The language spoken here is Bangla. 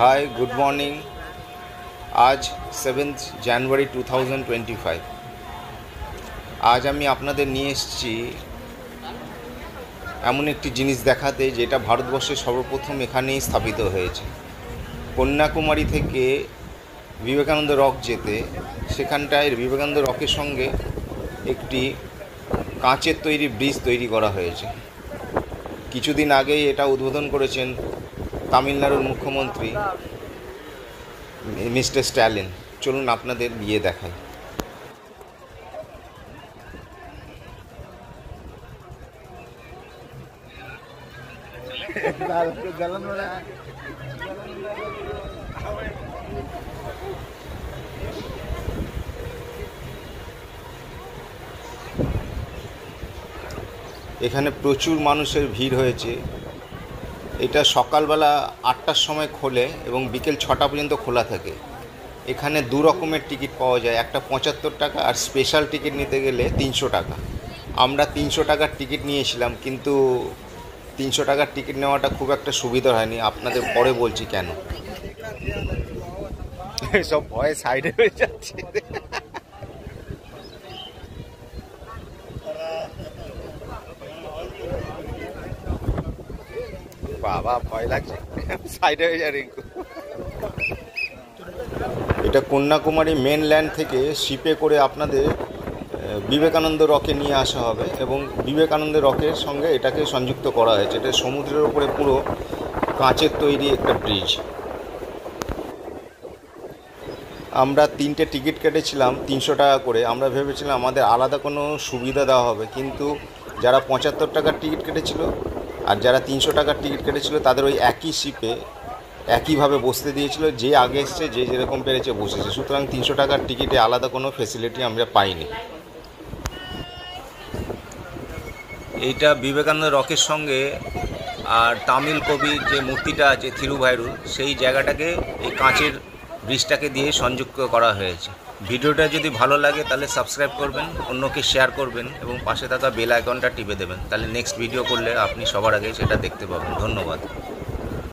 High, good morning. আজ 7th জানুয়ারি 2025। আজ আমি আপনাদের নিয়ে এসেছি এমন একটি জিনিস দেখাতে যেটা ভারতবর্ষে সর্বপ্রথম এখানেই স্থাপিত হয়েছে। কন্যাকুমারী থেকে বিবেকানন্দ রক যেতে সেখানটায় বিবেকানন্দ রকের সঙ্গে একটি কাঁচের তৈরি ব্রিজ তৈরি করা হয়েছে। কিছুদিন আগেই এটা উদ্বোধন করেছেন তামিলনাড়ুর মুখ্যমন্ত্রী মিস্টার স্ট্যালিন। চলুন আপনাদের গিয়ে দেখাই। এখানে প্রচুর মানুষের ভিড় হয়েছে। এটা সকালবেলা 8টার সময় খোলে এবং বিকেল 6টা পর্যন্ত খোলা থাকে। এখানে দু রকমের টিকিট পাওয়া যায়, একটা 75 টাকা আর স্পেশাল টিকিট নিতে গেলে 300 টাকা। আমরা 300 টাকার টিকিট নিয়েছিলাম, কিন্তু 300 টাকার টিকিট নেওয়াটা খুব একটা সুবিধা হয়নি। আপনাদের পরে বলছি কেন। সব ভয়ে সাইডে হয়ে যাচ্ছে। বাবা, ভয় লাগছে, সাইডে হয়ে যায় রিঙ্কু। এটা কন্যাকুমারী মেনল্যান্ড থেকে শিপে করে আপনাদের বিবেকানন্দ রকে নিয়ে আসা হবে এবং বিবেকানন্দ রকের সঙ্গে এটাকে সংযুক্ত করা হয়েছে। এটা সমুদ্রের ওপরে পুরো কাঁচের তৈরি একটা ব্রিজ। আমরা 3টে টিকিট কেটেছিলাম 300 টাকা করে। আমরা ভেবেছিলাম আমাদের আলাদা কোনো সুবিধা দেওয়া হবে, কিন্তু যারা 75 টাকার টিকিট কেটেছিল আর যারা 300 টাকার টিকিট কেটেছিল তাদের ওই একই শিপে একইভাবে বসতে দিয়েছিল। যে আগে এসছে যে যেরকম পেরেছে বসেছে। সুতরাং 300 টাকার টিকিটে আলাদা কোনো ফেসিলিটি আমরা পাইনি। এইটা বিবেকানন্দ রকের সঙ্গে আর তামিল কবির যে মূর্তিটা আছে থিরুভাইরুর, সেই জায়গাটাকে এই কাঁচের ব্রিজটাকে দিয়ে সংযুক্ত করা হয়েছে। ভিডিওটা যদি ভালো লাগে তাহলে সাবস্ক্রাইব করবেন, অন্যকে শেয়ার করবেন এবং পাশে থাকা বেল আইকনটা টিপে দেবেন। তাহলে নেক্সট ভিডিও করলে আপনি সবার আগে সেটা দেখতে পাবেন। ধন্যবাদ।